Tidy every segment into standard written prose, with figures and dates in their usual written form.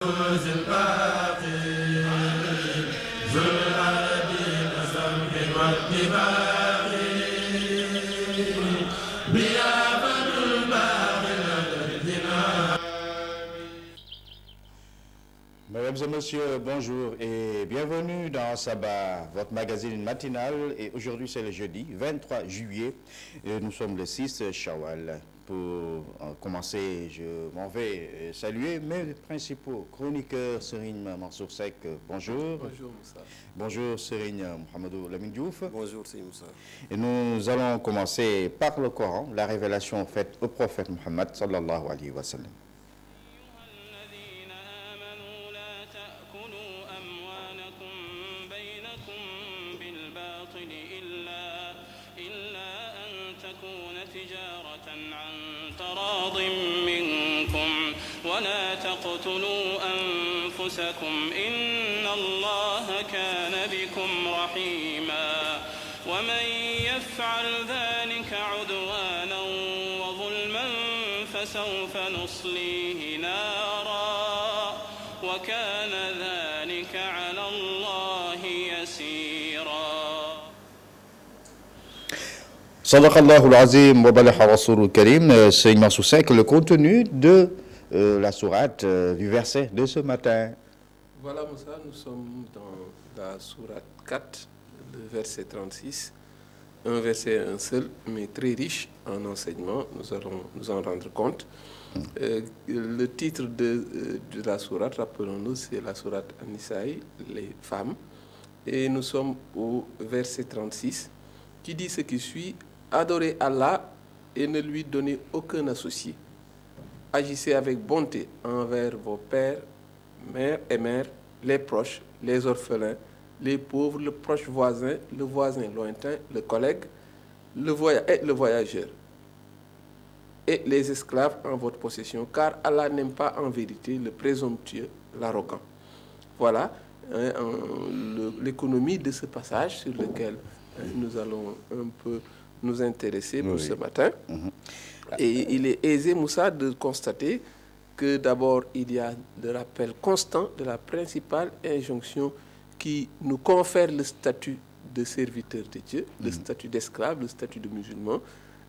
Mesdames et messieurs, bonjour et bienvenue dans Sabah, votre magazine matinal. Et aujourd'hui, c'est le jeudi 23 juillet. Et nous sommes le 6 Shawwal. Pour commencer, je m'en vais saluer mes principaux chroniqueurs. Serigne Mansour Seck, bonjour. Bonjour Moussa. Bonjour Serigne Mohamedou Lamine Diouf. Bonjour Serigne Moussa. Et nous allons commencer par le Coran, la révélation faite au prophète Mohammed sallallahu alayhi wa sallam. ولا تقتلوا أنفسكم إن الله كان بكم رحيما ومن يفعل ذلك عدوانا وظلما فسوف نصليه نارا وكان ذلك على الله يسيرا. Sadaqallahu al-Azim wa balaha Rasoul Karim. Serigne Mansour Seck, le contenu de la sourate du verset de ce matin. Voilà Moussa, nous sommes dans la sourate 4, le verset 36. Un verset un seul, mais très riche en enseignements, nous allons nous en rendre compte. Le titre de la sourate, rappelons-nous, c'est la sourate An-Nisa'i, les femmes. Et nous sommes au verset 36, qui dit ce qui suit: adorez Allah et ne lui donnez aucun associé. Agissez avec bonté envers vos pères, mères et mères, les proches, les orphelins, les pauvres, le proche voisin, le voisin lointain, le collègue, le voyageur, et les esclaves en votre possession, car Allah n'aime pas en vérité le présomptueux, l'arrogant. Voilà l'économie de ce passage sur lequel nous allons un peu nous intéresser pour ce matin. Et il est aisé, Moussa, de constater que d'abord, il y a le rappel constant de la principale injonction qui nous confère le statut de serviteur de Dieu, le statut d'esclave, le statut de musulman.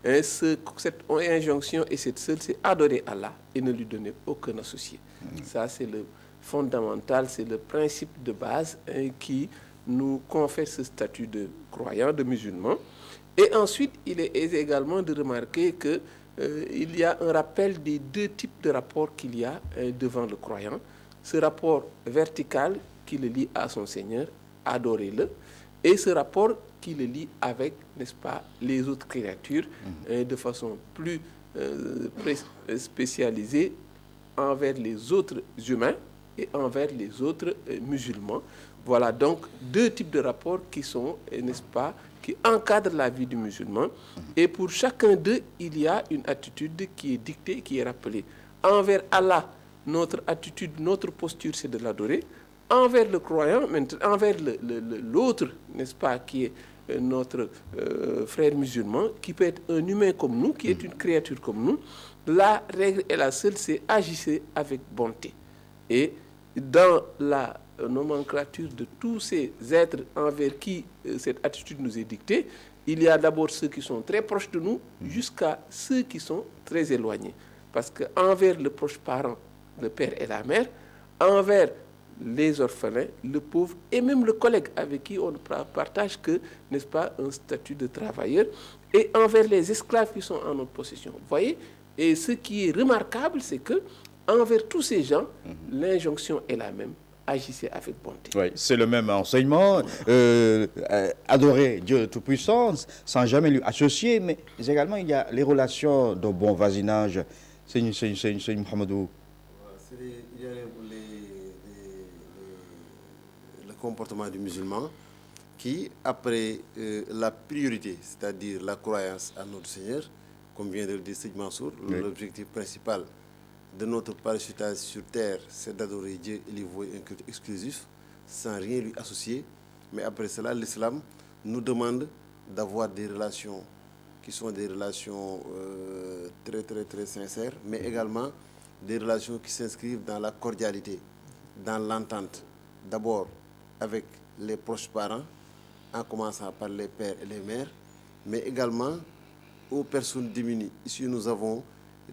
Et cette injonction, et cette seule, c'est adorer Allah et ne lui donner aucun associé. Ça, c'est le fondamental, c'est le principe de base qui nous confère ce statut de croyant, de musulman. Et ensuite, il est aisé également de remarquer que il y a un rappel des deux types de rapports qu'il y a devant le croyant. Ce rapport vertical qui le lie à son Seigneur, adorez-le, et ce rapport qui le lie avec, n'est-ce pas, les autres créatures de façon plus spécialisée envers les autres humains et envers les autres musulmans. Voilà donc deux types de rapports qui sont, n'est-ce pas, qui encadrent la vie du musulman. Et pour chacun d'eux, il y a une attitude qui est dictée, qui est rappelée. Envers Allah, notre attitude, notre posture, c'est de l'adorer. Envers le croyant, envers l'autre, n'est-ce pas, qui est notre frère musulman, qui peut être un humain comme nous, qui est une créature comme nous, la règle est la seule, c'est agissez avec bonté. Et dans la nomenclature de tous ces êtres envers qui cette attitude nous est dictée, il y a d'abord ceux qui sont très proches de nous jusqu'à ceux qui sont très éloignés. Parce qu'envers le proche parent, le père et la mère, envers les orphelins, le pauvre et même le collègue avec qui on partage que, n'est-ce pas, un statut de travailleur, et envers les esclaves qui sont en notre possession. Vous voyez? Et ce qui est remarquable, c'est que envers tous ces gens, l'injonction est la même. Agissez avec bonté. Oui, c'est le même enseignement. Adorer Dieu Tout-Puissant sans jamais lui associer, mais également il y a les relations de bon voisinage. C'est Mohamedou. Il y a le comportement du musulman qui, après la priorité, c'est-à-dire la croyance à notre Seigneur, comme vient de le dire Serigne Mansour, l'objectif principal de notre parachutage sur terre, c'est d'adorer Dieu et lui vouer un culte exclusif, sans rien lui associer. Mais après cela, l'islam nous demande d'avoir des relations qui sont des relations très sincères, mais également des relations qui s'inscrivent dans la cordialité. dans l'entente, d'abord avec les proches parents, en commençant par les pères et les mères, mais également aux personnes démunies. Ici, nous avons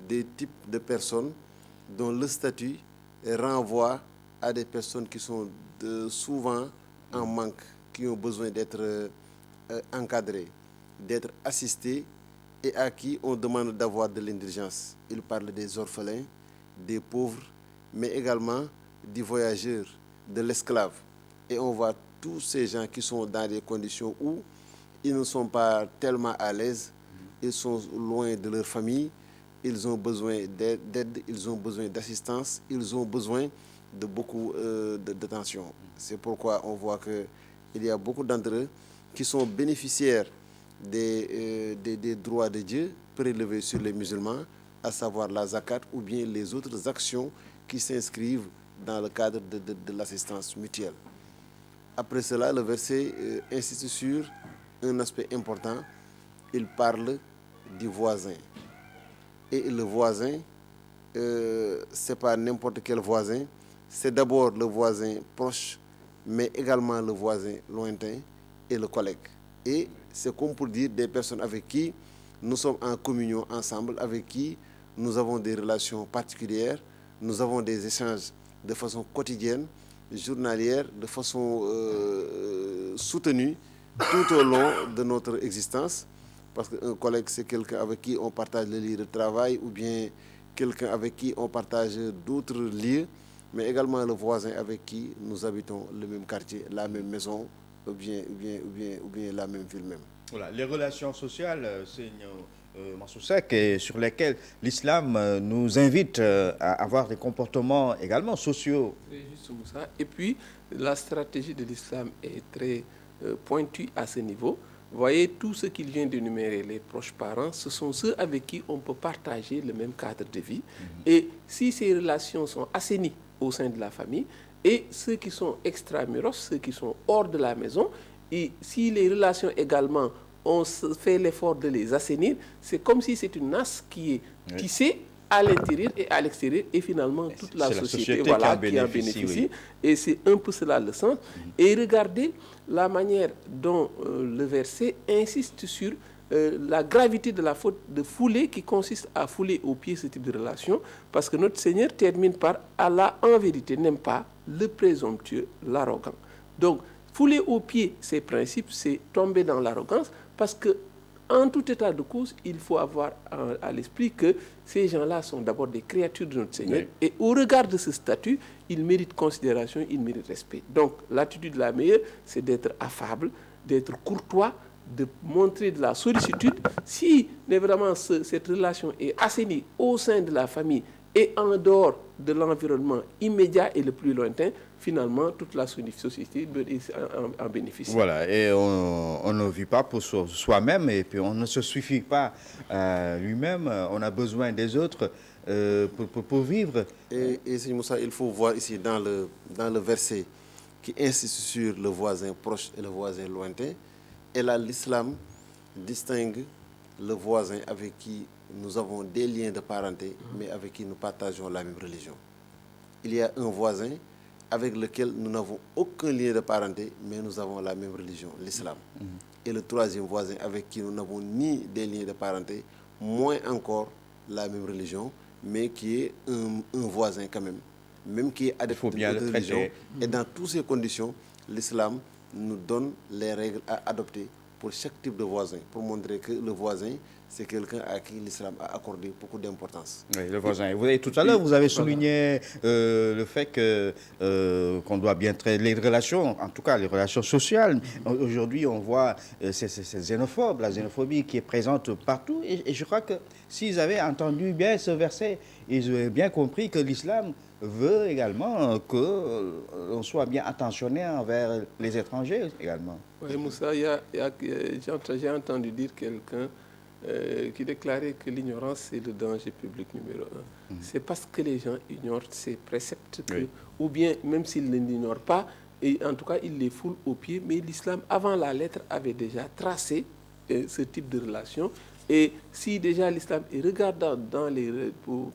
des types de personnes dont le statut renvoie à des personnes qui sont souvent en manque, qui ont besoin d'être encadrées, d'être assistées et à qui on demande d'avoir de l'indulgence. Il parle des orphelins, des pauvres, mais également des voyageurs, de l'esclave. Et on voit tous ces gens qui sont dans des conditions où ils ne sont pas tellement à l'aise, ils sont loin de leur famille, ils ont besoin d'aide, ils ont besoin d'assistance, ils ont besoin de beaucoup d'attention. C'est pourquoi on voit qu'il y a beaucoup d'entre eux qui sont bénéficiaires des droits de Dieu prélevés sur les musulmans, à savoir la zakat ou bien les autres actions qui s'inscrivent dans le cadre de l'assistance mutuelle. Après cela, le verset insiste sur un aspect important. Il parle du voisin. Et le voisin, ce n'est pas n'importe quel voisin, c'est d'abord le voisin proche, mais également le voisin lointain et le collègue. Et c'est comme pour dire des personnes avec qui nous sommes en communion ensemble, avec qui nous avons des relations particulières, nous avons des échanges de façon quotidienne, journalière, de façon soutenue tout au long de notre existence. Parce qu'un collègue, c'est quelqu'un avec qui on partage le lieu de travail ou bien quelqu'un avec qui on partage d'autres lieux, mais également le voisin avec qui nous habitons le même quartier, la même maison ou bien la même ville même. Voilà, les relations sociales, Seigneur Mansour Seck, et sur lesquelles l'islam nous invite à avoir des comportements également sociaux. C'est justement ça. Et puis, la stratégie de l'islam est très pointue à ce niveau. Vous voyez, tout ce qu'il vient d'énumérer, les proches parents, ce sont ceux avec qui on peut partager le même cadre de vie. Et si ces relations sont assainies au sein de la famille, et ceux qui sont extramuros, ceux qui sont hors de la maison, et si les relations également, on fait l'effort de les assainir, c'est comme si c'est une nasse qui est tissée à l'intérieur et à l'extérieur, et finalement toute la société voilà, qui en bénéficie. Oui. Et c'est un peu cela le sens. Et regardez la manière dont le verset insiste sur la gravité de la faute de fouler, qui consiste à fouler aux pieds ce type de relation, parce que notre Seigneur termine par « Allah en vérité n'aime pas le présomptueux, l'arrogant ». Donc, fouler aux pieds ces principes, c'est tomber dans l'arrogance, parce que en tout état de cause, il faut avoir à l'esprit que ces gens-là sont d'abord des créatures de notre Seigneur. Oui. Et au regard de ce statut, ils méritent considération, ils méritent respect. Donc, l'attitude la meilleure, c'est d'être affable, d'être courtois, de montrer de la sollicitude. Si vraiment cette relation est assainie au sein de la famille et en dehors de l'environnement immédiat et le plus lointain, finalement, toute la société en bénéficie. Voilà, et on ne vit pas pour soi-même, et puis on ne se suffit pas lui-même, on a besoin des autres pour vivre. Et c'est Moussa, il faut voir ici dans le verset qui insiste sur le voisin proche et le voisin lointain, et là, l'islam distingue le voisin avec qui nous avons des liens de parenté, mais avec qui nous partageons la même religion. Il y a un voisin avec lequel nous n'avons aucun lien de parenté, mais nous avons la même religion, l'islam. Et le troisième voisin avec qui nous n'avons ni des liens de parenté, moins encore la même religion, mais qui est un voisin quand même qui est adepte de notre religion. Et dans toutes ces conditions, l'islam nous donne les règles à adopter pour chaque type de voisin, pour montrer que le voisin, c'est quelqu'un à qui l'islam a accordé beaucoup d'importance. Oui, le voisin. Et tout à l'heure, vous avez souligné le fait qu'on doit bien traiter les relations, en tout cas les relations sociales. Aujourd'hui, on voit c'est xénophobe, la xénophobie qui est présente partout. Et je crois que s'ils avaient entendu bien ce verset, ils auraient bien compris que l'islam veut également qu'on soit bien attentionné envers les étrangers également. Oui, Moussa, j'ai entendu dire quelqu'un qui déclarait que l'ignorance c'est le danger public numéro 1. C'est parce que les gens ignorent ces préceptes que, ou bien même s'ils ne l'ignorent pas, et en tout cas ils les foulent aux pieds, mais l'islam avant la lettre avait déjà tracé ce type de relation. Et si déjà l'islam est regardant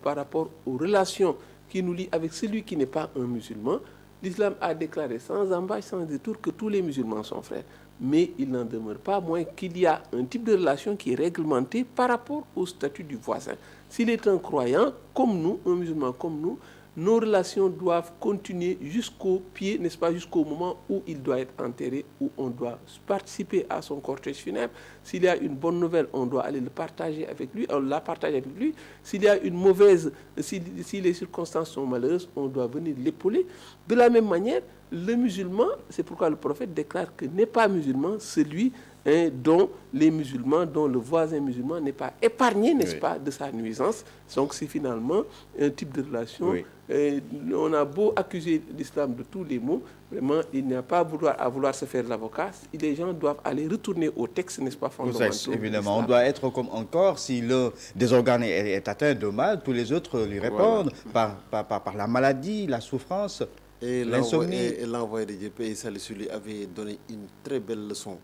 par rapport aux relations qui nous lient avec celui qui n'est pas un musulman, L'islam a déclaré sans embâche, sans détour que tous les musulmans sont frères. Mais il n'en demeure pas moins qu'il y a un type de relation qui est réglementé par rapport au statut du voisin. S'il est un croyant comme nous, un musulman comme nous, nos relations doivent continuer jusqu'au pied, n'est-ce pas, jusqu'au moment où il doit être enterré, où on doit participer à son cortège funèbre. S'il y a une bonne nouvelle, on doit aller le partager avec lui, on la partage avec lui. S'il y a une mauvaise, si les circonstances sont malheureuses, on doit venir l'épauler. De la même manière, le musulman, c'est pourquoi le prophète déclare que n'est pas musulman celui dont les musulmans, dont le voisin musulman n'est pas épargné, n'est-ce pas, de sa nuisance. Donc c'est finalement un type de relation. Oui. On a beau accuser l'islam de tous les maux, vraiment, il n'y a pas à vouloir se faire l'avocat. Les gens doivent aller retourner au texte, n'est-ce pas, fondamentaux. Évidemment, on doit être comme encore, si l'un des organes est atteint de mal, tous les autres lui répondent par la maladie, la souffrance, l'insomnie. Et l'envoyé de Dieu, paix et salut sur lui, avait donné une très belle leçon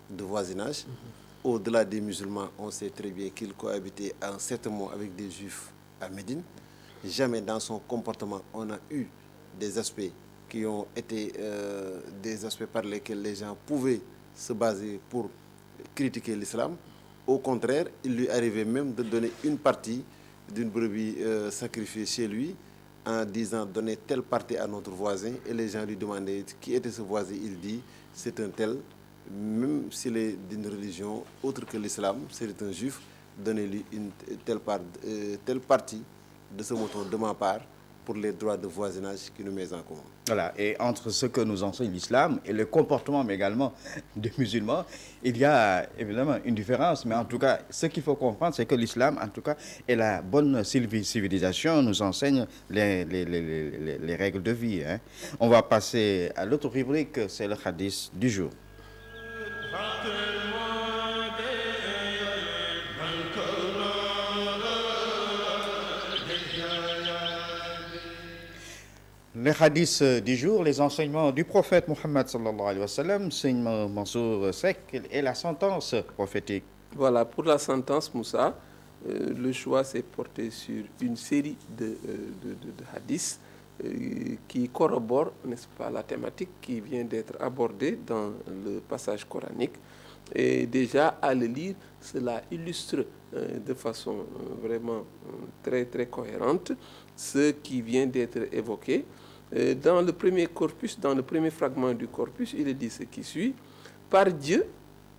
de voisinage. Au-delà des musulmans, on sait très bien qu'il cohabitait à un certain moment avec des juifs à Médine. Jamais dans son comportement, on a eu des aspects qui ont été des aspects par lesquels les gens pouvaient se baser pour critiquer l'islam. Au contraire, il lui arrivait même de donner une partie d'une brebis sacrifiée chez lui en disant donner telle partie à notre voisin, et les gens lui demandaient qui était ce voisin. Il dit c'est un tel. Même s'il est d'une religion autre que l'islam, c'est un juif, donnez-lui une telle partie de ce mouton de ma part pour les droits de voisinage qui nous met en commun. Voilà, et entre ce que nous enseigne l'islam et le comportement mais également des musulmans, il y a évidemment une différence, mais en tout cas, ce qu'il faut comprendre, c'est que l'islam, en tout cas, et la bonne civilisation nous enseigne les règles de vie. On va passer à l'autre rubrique, c'est le hadith du jour. Les hadiths du jour, les enseignements du prophète Mohammed sallallahu alayhi wa sallam, Seigne Mansour Seck, et la sentence prophétique. Voilà, pour la sentence, Moussa, le choix s'est porté sur une série de hadiths qui corroborent, n'est-ce pas, la thématique qui vient d'être abordée dans le passage coranique. Et déjà, à le lire, cela illustre de façon vraiment très, très cohérente ce qui vient d'être évoqué. Dans le premier corpus, dans le premier fragment du corpus, il est dit ce qui suit. Par Dieu,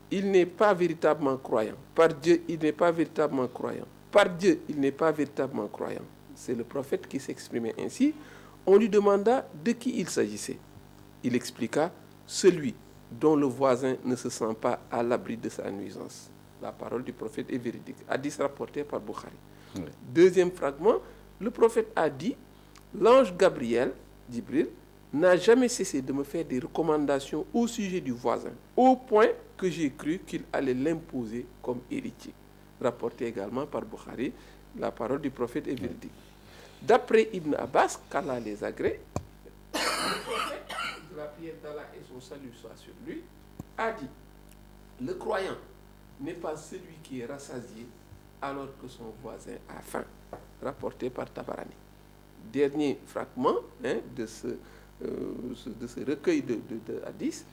il n'est pas véritablement croyant. Par Dieu, il n'est pas véritablement croyant. Par Dieu, il n'est pas véritablement croyant. C'est le prophète qui s'exprimait ainsi. On lui demanda de qui il s'agissait. Il expliqua, celui dont le voisin ne se sent pas à l'abri de sa nuisance. La parole du prophète est véridique. Hadith rapporté par Bukhari. Oui. Deuxième fragment, le prophète a dit, l'ange Gabriel, Jibril, n'a jamais cessé de me faire des recommandations au sujet du voisin, au point que j'ai cru qu'il allait l'imposer comme héritier. Rapporté également par Bukhari, la parole du prophète est véridique. D'après Ibn Abbas, qu'Allah les agrée, le prophète de la prière d'Allah et son salut soit sur lui, a dit, le croyant n'est pas celui qui est rassasié alors que son voisin a faim. Rapporté par Tabarani. Dernier fragment de ce recueil de hadiths.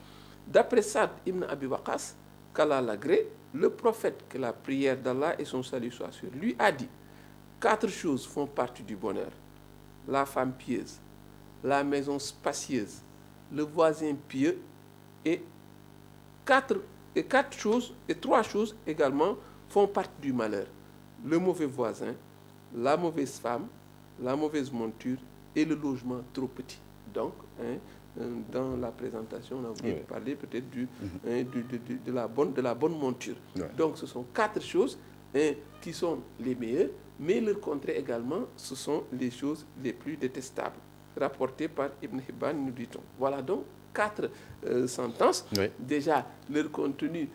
D'après Saad ibn Abi Waqas, qu'Allah l'agrée, le prophète, que la prière d'Allah et son salut soient sur lui, a dit 4 choses font partie du bonheur. La femme pieuse, la maison spacieuse, le voisin pieux et 3 choses également font partie du malheur. Le mauvais voisin, la mauvaise femme, la mauvaise monture et le logement trop petit. Donc, dans la présentation, on a voulu parler peut-être de la bonne monture. Ouais. Donc, ce sont 4 choses qui sont les meilleures, mais leur contraire également, ce sont les choses les plus détestables. Rapportées par Ibn Hibban, nous dit-on. Voilà donc 4 sentences. Oui. Déjà, leur contenu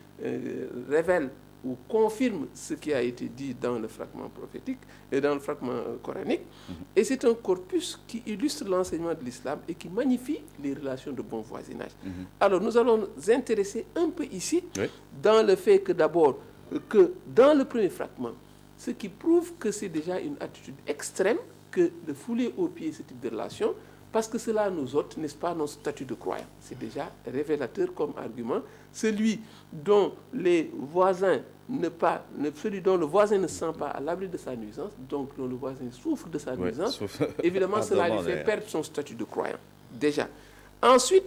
révèle ou confirme ce qui a été dit dans le fragment prophétique et dans le fragment coranique. Et c'est un corpus qui illustre l'enseignement de l'islam et qui magnifie les relations de bon voisinage. Alors, nous allons nous intéresser un peu ici dans le fait que d'abord, que dans le premier fragment, ce qui prouve que c'est déjà une attitude extrême que de fouler aux pieds ce type de relation, parce que cela nous ôte, n'est-ce pas, notre statut de croyant. C'est déjà révélateur comme argument. Celui dont les voisins celui dont le voisin ne se sent pas à l'abri de sa nuisance, donc dont le voisin souffre de sa nuisance, évidemment, cela lui fait perdre son statut de croyant. Déjà. Ensuite,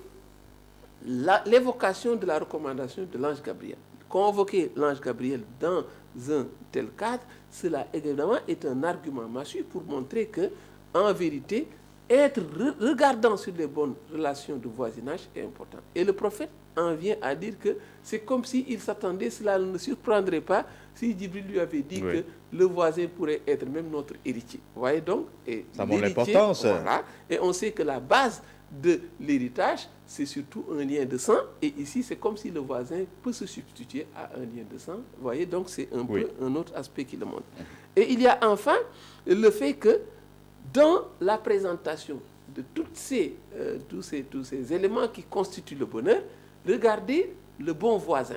l'évocation de la recommandation de l'ange Gabriel. Convoquer l'ange Gabriel dans un tel cadre, cela évidemment est un argument massif pour montrer que, en vérité, être regardant sur les bonnes relations de voisinage est important. Et le prophète en vient à dire que c'est comme s'il s'attendait, cela ne surprendrait pas si Djibril lui avait dit que le voisin pourrait être même notre héritier. Vous voyez donc, et ça montre l'importance. Voilà, et on sait que la base de l'héritage, c'est surtout un lien de sang. Et ici, c'est comme si le voisin peut se substituer à un lien de sang. Vous voyez, donc c'est un peu un autre aspect qui le montre. Et il y a enfin le fait que dans la présentation de tous ces éléments qui constituent le bonheur, regardez le bon voisin.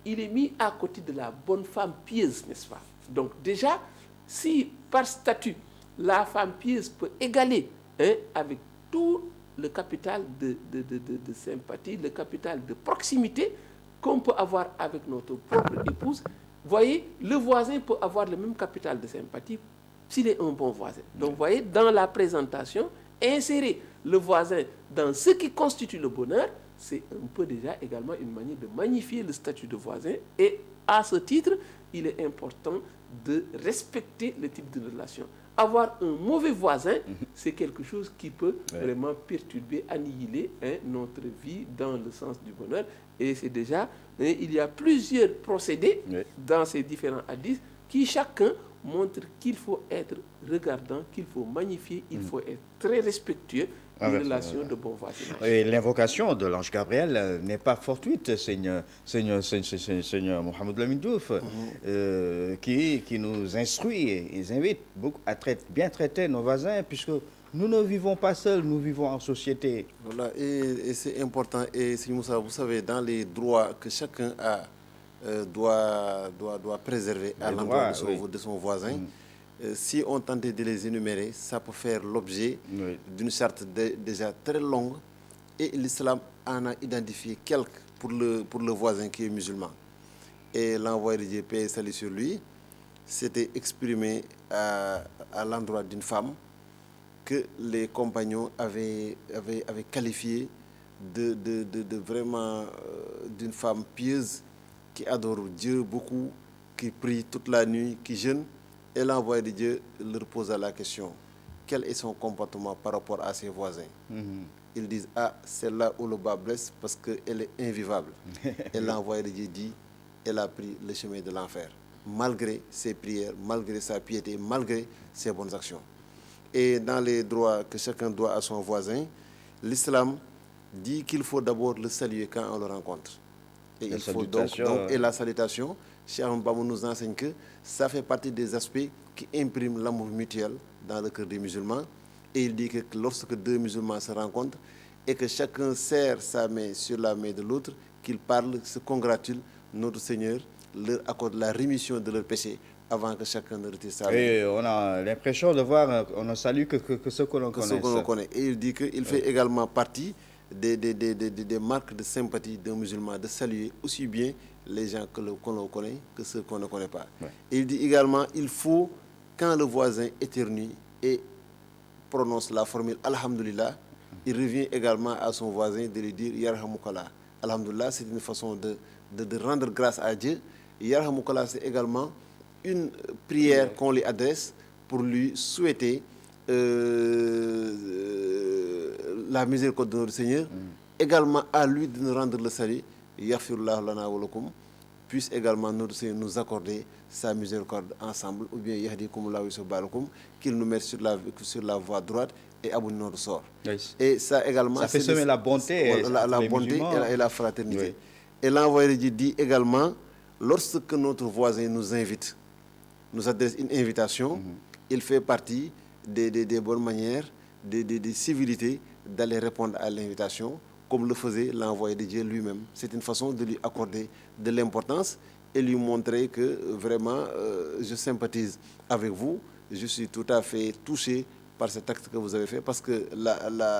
Il est mis à côté de la bonne femme pieuse, n'est-ce pas? Donc déjà, si par statut, la femme pieuse peut égaler avec tout le capital de sympathie, le capital de proximité qu'on peut avoir avec notre propre épouse, voyez, le voisin peut avoir le même capital de sympathie s'il est un bon voisin. Donc, vous voyez, dans la présentation, insérer le voisin dans ce qui constitue le bonheur, c'est un peu déjà également une manière de magnifier le statut de voisin. Et à ce titre, il est important de respecter le type de relation. Avoir un mauvais voisin, c'est quelque chose qui peut vraiment perturber, annihiler notre vie dans le sens du bonheur. Et c'est déjà, il y a plusieurs procédés dans ces différents hadiths qui chacun montre qu'il faut être regardant, qu'il faut magnifier, il faut être très respectueux des relations de bon voisinage. Et l'invocation de l'ange Gabriel n'est pas fortuite, Seigneur Mohamed Lamine Diouf, qui nous instruit et invite à bien traiter nos voisins, puisque nous ne vivons pas seuls, nous vivons en société. Voilà, et c'est important. Et Seigneur Moussa, vous savez, dans les droits que chacun a, doit préserver à l'endroit de son voisin. Si on tentait de les énumérer, ça peut faire l'objet d'une charte déjà très longue. Et l'islam en a identifié quelques pour le voisin qui est musulman. Et l'envoyé de Dieu, paix et salut sur lui, s'était exprimé à l'endroit d'une femme que les compagnons avaient qualifié de vraiment d'une femme pieuse qui adore Dieu beaucoup, qui prie toute la nuit, qui jeûne. Et l'envoyé de Dieu leur posa la question, quel est son comportement par rapport à ses voisins? Ils disent, c'est là où le bas blesse parce qu'elle est invivable. Et l'envoyé de Dieu dit, elle a pris le chemin de l'enfer, malgré ses prières, malgré sa piété, malgré ses bonnes actions. Et dans les droits que chacun doit à son voisin, l'islam dit qu'il faut d'abord le saluer quand on le rencontre. Et il faut donc et la salutation, Cheikh Bamba nous enseigne que ça fait partie des aspects qui impriment l'amour mutuel dans le cœur des musulmans. Et il dit que lorsque deux musulmans se rencontrent et que chacun serre sa main sur la main de l'autre, qu'ils parlent, se congratulent, notre Seigneur leur accorde la rémission de leurs péchés avant que chacun ne retire sa main. Et on a l'impression de voir, on ne salue que ceux que l'on connaît. Et il dit qu'il fait également partie des marques de sympathie d'un musulman, de saluer aussi bien les gens qu'on connaît que ceux qu'on ne connaît pas. Et il dit également, il faut, quand le voisin éternue et prononce la formule Alhamdulillah, il revient également à son voisin de lui dire Yarhamoukallah. Alhamdulillah, c'est une façon de rendre grâce à Dieu. Yarhamoukallah, c'est également une prière qu'on lui adresse pour lui souhaiter la miséricorde de notre Seigneur, également à lui de nous rendre le salut, Yaghfirullah lana wa lakum, puisse également notre Seigneur nous accorder sa miséricorde ensemble, ou bien Yahdikumullahu subhanakum, qu'il nous mette sur la voie droite et abonne notre sort. Et ça également, ça fait semer la bonté, la bonté et la fraternité. Et l'envoyé de Dieu dit également, lorsque notre voisin nous invite, nous adresse une invitation, il fait partie des bonnes manières, des civilités d'aller répondre à l'invitation, comme le faisait l'envoyé de Dieu lui-même. C'est une façon de lui accorder de l'importance et lui montrer que vraiment je sympathise avec vous, je suis tout à fait touché par cet acte que vous avez fait, parce que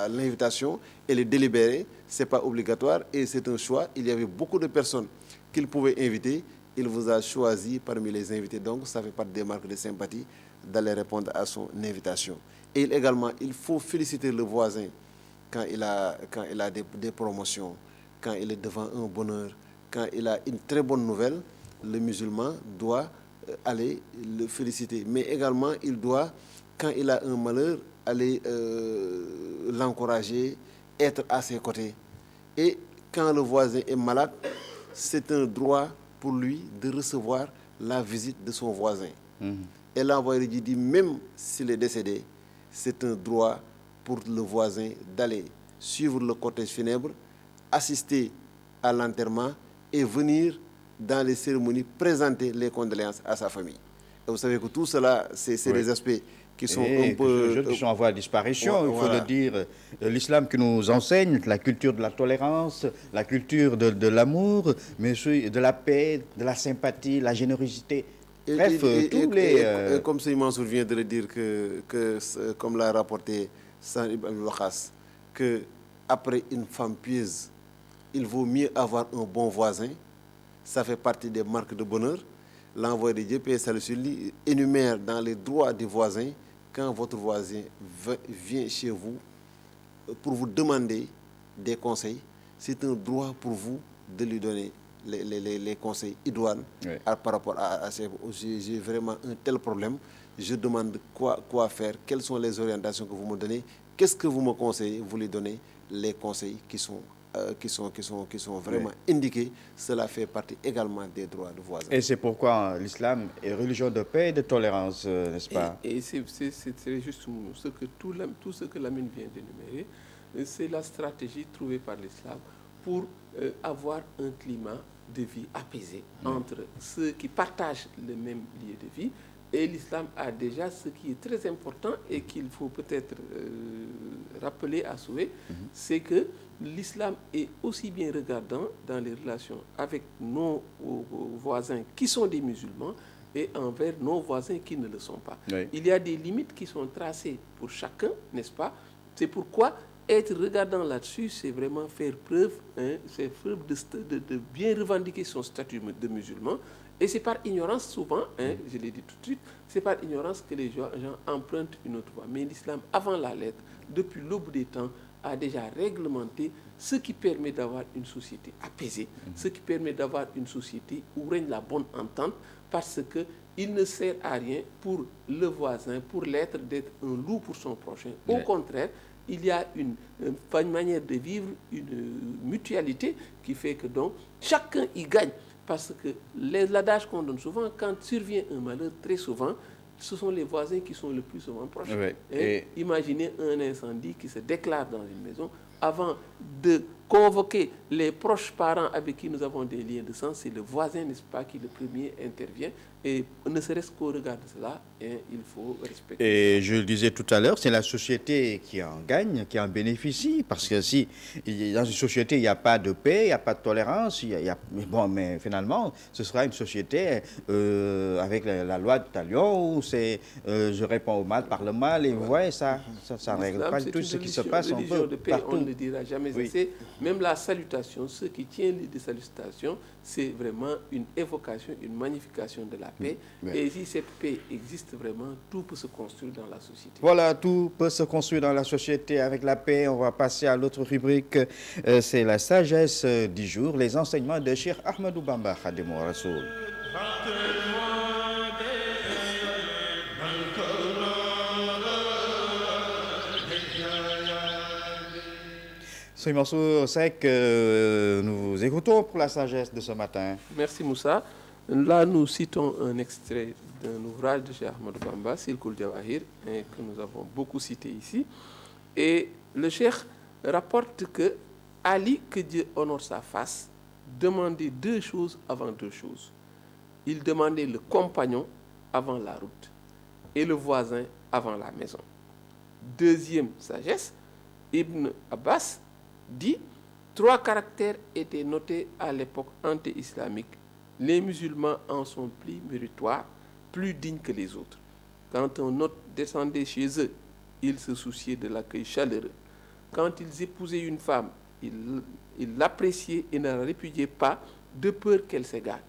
l'invitation, elle est délibérée, ce n'est pas obligatoire et c'est un choix. Il y avait beaucoup de personnes qu'il pouvait inviter. Il vous a choisi parmi les invités. Donc, ça fait partie des marques de sympathie d'aller répondre à son invitation. Et également, il faut féliciter le voisin quand il a des promotions, quand il est devant un bonheur, quand il a une très bonne nouvelle. Le musulman doit aller le féliciter. Mais également, il doit, quand il a un malheur, aller l'encourager, être à ses côtés. Et quand le voisin est malade, c'est un droit pour lui de recevoir la visite de son voisin. Et l'envoyé dit, même s'il est décédé, c'est un droit pour le voisin d'aller suivre le cortège funèbre, assister à l'enterrement et venir dans les cérémonies présenter les condoléances à sa famille. Et vous savez que tout cela, c'est des aspects qui sont un peu... qui sont en voie de disparition, il faut le dire. L'islam qui nous enseigne la culture de la tolérance, la culture de l'amour, mais aussi de la paix, de la sympathie, la générosité. Bref, tous les... comme Seymour Mansour vient de le dire, comme l'a rapporté Sa'd ibn Abi Waqqas, qu'après une femme pieuse, il vaut mieux avoir un bon voisin. Ça fait partie des marques de bonheur. L'envoyé de Dieu, paix et salut sur lui, énumère dans les droits des voisins, quand votre voisin vient chez vous pour vous demander des conseils, c'est un droit pour vous de lui donner les conseils idoines par rapport à ces... J'ai vraiment un tel problème, je demande quoi faire, quelles sont les orientations que vous me donnez, qu'est-ce que vous me conseillez, vous lui donnez les conseils qui sont vraiment indiqués. Cela fait partie également des droits de voisin. Et c'est pourquoi l'islam est religion de paix et de tolérance, n'est-ce pas? Et c'est juste tout ce que Lamine vient d'énumérer, c'est la stratégie trouvée par l'islam pour avoir un climat de vie apaisé entre ceux qui partagent le même lieu de vie. Et l'islam a déjà ce qui est très important et qu'il faut peut-être rappeler à souhait, c'est que l'islam est aussi bien regardant dans les relations avec nos voisins qui sont des musulmans et envers nos voisins qui ne le sont pas. Oui. Il y a des limites qui sont tracées pour chacun, n'est-ce pas? C'est pourquoi être regardant là-dessus, c'est vraiment faire preuve, c'est preuve de bien revendiquer son statut de musulman. Et c'est par ignorance souvent, je l'ai dit tout de suite, c'est par ignorance que les gens empruntent une autre voie. Mais l'islam, avant la lettre, depuis l'aube des temps, a déjà réglementé ce qui permet d'avoir une société apaisée, ce qui permet d'avoir une société où règne la bonne entente, parce qu'il ne sert à rien pour le voisin, pour l'être, d'être un loup pour son prochain. Au contraire, il y a une manière de vivre, une mutualité qui fait que donc chacun y gagne. Parce que l'adage qu'on donne souvent, quand survient un malheur, très souvent, ce sont les voisins qui sont le plus souvent proches. Imaginez un incendie qui se déclare dans une maison. Avant de convoquer les proches parents avec qui nous avons des liens de sang, c'est le voisin, n'est-ce pas, qui le premier intervient. Et ne serait-ce qu'au regard de cela, il faut respecter. Et je le disais tout à l'heure, c'est la société qui en gagne, qui en bénéficie. Parce que si dans une société, il n'y a pas de paix, il n'y a pas de tolérance, mais finalement, ce sera une société avec la loi de Talion où c'est je réponds au mal par le mal. Et vous voyez, ça ne règle pas tout ce qui se passe un peu de paix, partout. on ne le dira jamais assez. Même la salutation, ceux qui tiennent les salutations, c'est vraiment une évocation, une magnification de la paix. Et si cette paix existe vraiment, tout peut se construire dans la société. Voilà, tout peut se construire dans la société avec la paix. On va passer à l'autre rubrique. C'est la sagesse du jour, les enseignements de Cheikh Ahmadou Bamba Khadimou Rassoul. C'est Mansour Seck, nous vous écoutons pour la sagesse de ce matin. Merci Moussa. Là, nous citons un extrait d'un ouvrage de Cheikh Ahmadou Bamba, Silkul Jawahir, que nous avons beaucoup cité ici. Et le Cheikh rapporte que Ali, que Dieu honore sa face, demandait deux choses avant deux choses. Il demandait le compagnon avant la route et le voisin avant la maison. Deuxième sagesse, Ibn Abbas dit, 3 caractères étaient notés à l'époque anté-islamique. Les musulmans en sont plus méritoires, plus dignes que les autres. Quand un hôte descendait chez eux, ils se souciaient de l'accueil chaleureux. Quand ils épousaient une femme, ils l'appréciaient et ne la répudiaient pas de peur qu'elle s'égare.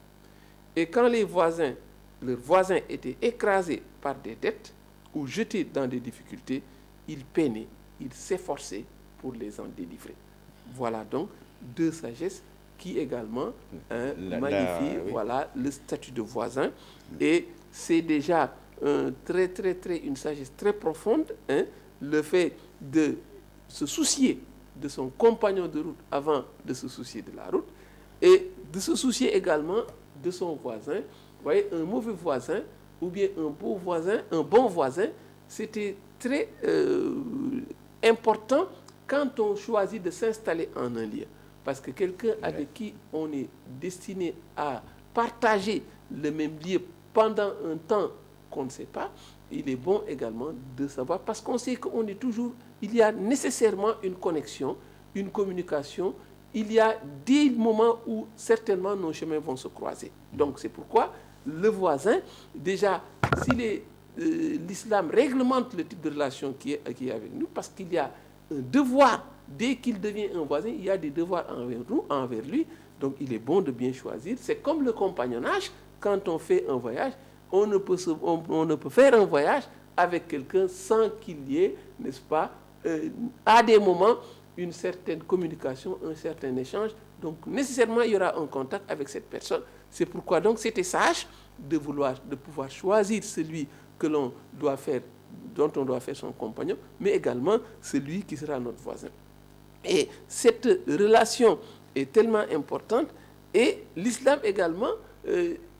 Et quand leurs voisins étaient écrasés par des dettes ou jetés dans des difficultés, ils peinaient, ils s'efforçaient pour les en délivrer. Voilà donc deux sagesses qui également magnifient voilà, le statut de voisin. Et c'est déjà une sagesse très profonde, le fait de se soucier de son compagnon de route avant de se soucier de la route, et de se soucier également de son voisin. Vous voyez, un mauvais voisin ou bien un bon voisin, c'était très important quand on choisit de s'installer en un lieu. Parce que quelqu'un avec qui on est destiné à partager le même lieu pendant un temps qu'on ne sait pas, il est bon également de savoir, parce qu'on sait qu'on est toujours, il y a nécessairement une connexion, une communication, il y a des moments où certainement nos chemins vont se croiser. Donc c'est pourquoi le voisin, déjà, si l'islam réglemente le type de relation qui est avec nous, parce qu'il y a un devoir, dès qu'il devient un voisin, il y a des devoirs envers lui, donc il est bon de bien choisir. C'est comme le compagnonnage, quand on fait un voyage, on ne peut faire un voyage avec quelqu'un sans qu'il y ait, n'est-ce pas, à des moments, une certaine communication, un certain échange. Donc nécessairement, il y aura un contact avec cette personne. C'est pourquoi donc c'était sage de pouvoir choisir celui que l'on doit faire, dont on doit faire son compagnon, mais également celui qui sera notre voisin. Et cette relation est tellement importante, et l'islam également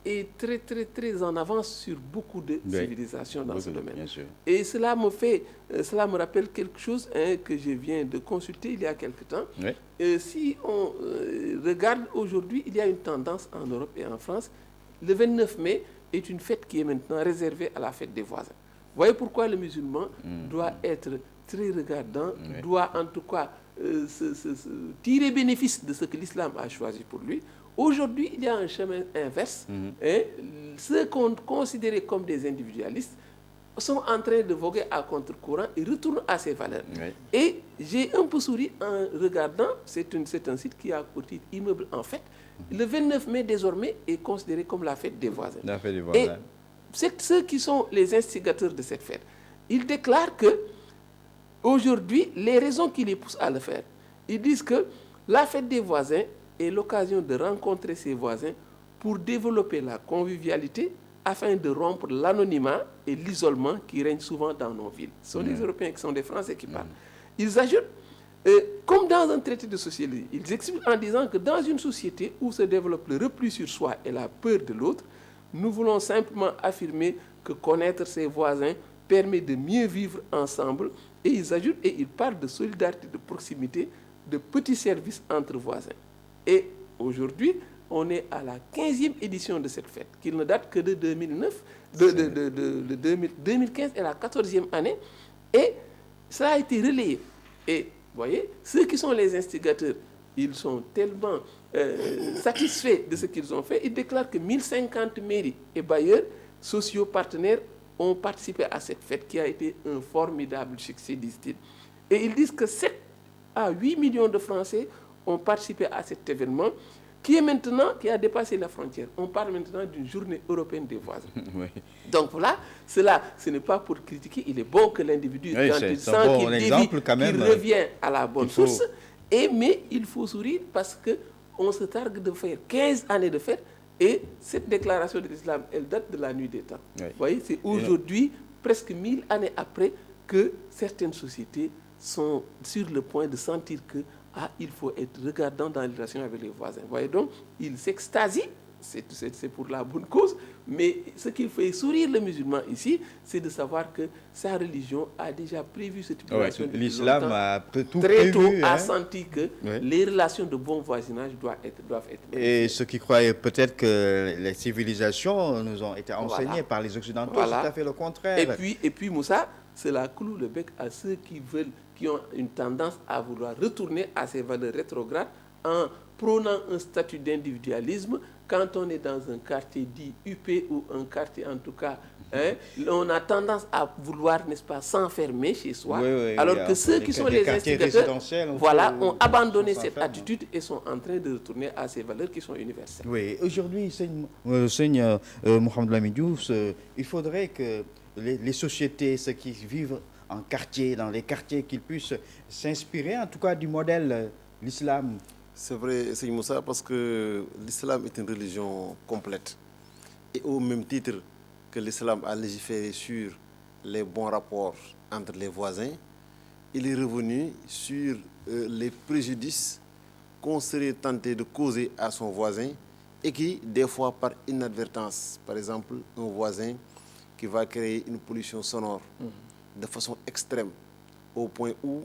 est très en avance sur beaucoup de civilisations dans ce domaine. Et cela me rappelle quelque chose que je viens de consulter il y a quelque temps. Si on regarde aujourd'hui, il y a une tendance en Europe et en France. Le 29 mai est une fête qui est maintenant réservée à la fête des voisins. Vous voyez pourquoi le musulman doit être très regardant, doit en tout cas tirer bénéfice de ce que l'islam a choisi pour lui. Aujourd'hui, il y a un chemin inverse. Ceux qu'on considérait comme des individualistes sont en train de voguer à contre-courant et retournent à ces valeurs. Et j'ai un peu souri en regardant, c'est un site qui a pour titre Immeuble en fait. Le 29 mai, désormais, est considéré comme la fête des voisins. La fête des voisins. Et c'est ceux qui sont les instigateurs de cette fête. Ils déclarent que aujourd'hui, les raisons qui les poussent à le faire, ils disent que la fête des voisins est l'occasion de rencontrer ses voisins pour développer la convivialité afin de rompre l'anonymat et l'isolement qui règnent souvent dans nos villes. Ce sont des Européens qui sont des Français qui parlent. Ils ajoutent, comme dans un traité de société, ils expliquent en disant que dans une société où se développe le repli sur soi et la peur de l'autre, nous voulons simplement affirmer que connaître ses voisins permet de mieux vivre ensemble. Et ils ajoutent, et ils parlent de solidarité, de proximité, de petits services entre voisins. Et aujourd'hui, on est à la 15e édition de cette fête, qui ne date que de 2009, 2015 est la 14e année, et ça a été relayé. Et vous voyez, ceux qui sont les instigateurs, ils sont tellement satisfaits de ce qu'ils ont fait, ils déclarent que 1050 mairies et bailleurs sociaux partenaires ont participé à cette fête qui a été un formidable succès, disent-ils. Et ils disent que 7 à 8 millions de Français ont participé à cet événement qui a dépassé la frontière. On parle maintenant d'une journée européenne des voisins. Donc voilà, ce n'est pas pour critiquer. Il est bon que l'individu, quand il sent qu'il dévie, qu'il revient à la bonne source. Mais il faut sourire parce qu'on se targue de faire 15 années de fête. Et cette déclaration de l'islam, elle date de la nuit des temps. Vous voyez, c'est aujourd'hui, presque 1000 années après, que certaines sociétés sont sur le point de sentir que il faut être regardant dans les relations avec les voisins. Vous voyez donc, ils s'extasient, c'est pour la bonne cause, mais ce qui fait sourire le musulman ici, c'est de savoir que sa religion a déjà prévu ce type de relation. L'islam a tout très tôt a senti que les relations de bon voisinage doivent être et ceux qui croyaient peut-être que les civilisations nous ont été enseignées par les Occidentaux, c'est tout à fait le contraire. Et puis Moussa, cela cloue le bec à ceux qui ont une tendance à vouloir retourner à ces valeurs rétrogrades en prônant un statut d'individualisme quand on est dans un quartier dit UP ou un quartier en tout cas, on a tendance à vouloir, n'est-ce pas, s'enfermer chez soi, alors que ceux qui sont les instigateurs, voilà, ont abandonné cette attitude et sont en train de retourner à ces valeurs qui sont universelles. Oui, aujourd'hui, Seigneur Mohamed Lamine Diouf, il faudrait que les sociétés, ceux qui vivent en quartier, dans les quartiers, qu'ils puissent s'inspirer en tout cas du modèle l'islam. C'est vrai, Seigneur Moussa, parce que l'islam est une religion complète. Et au même titre que l'islam a légiféré sur les bons rapports entre les voisins, il est revenu sur les préjudices qu'on serait tenté de causer à son voisin et qui, des fois, par inadvertance, par exemple, un voisin qui va créer une pollution sonore de façon extrême, au point où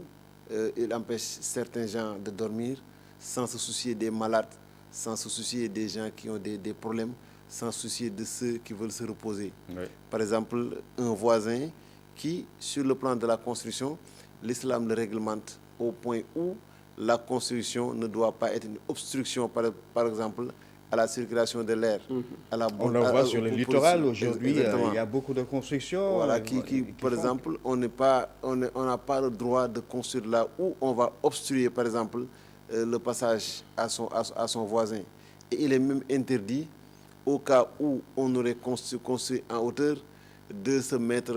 il empêche certains gens de dormir sans se soucier des malades, sans se soucier des gens qui ont des problèmes, sans se soucier de ceux qui veulent se reposer. Oui. Par exemple, un voisin qui, sur le plan de la construction, l'islam le réglemente au point où la construction ne doit pas être une obstruction, par exemple, à la circulation de l'air. On le voit sur le littoral aujourd'hui, il y a beaucoup de constructions. Voilà, par exemple, on n'a pas le droit de construire là où on va obstruer, par exemple, le passage à son voisin. Et il est même interdit, au cas où on aurait construit en hauteur, de se mettre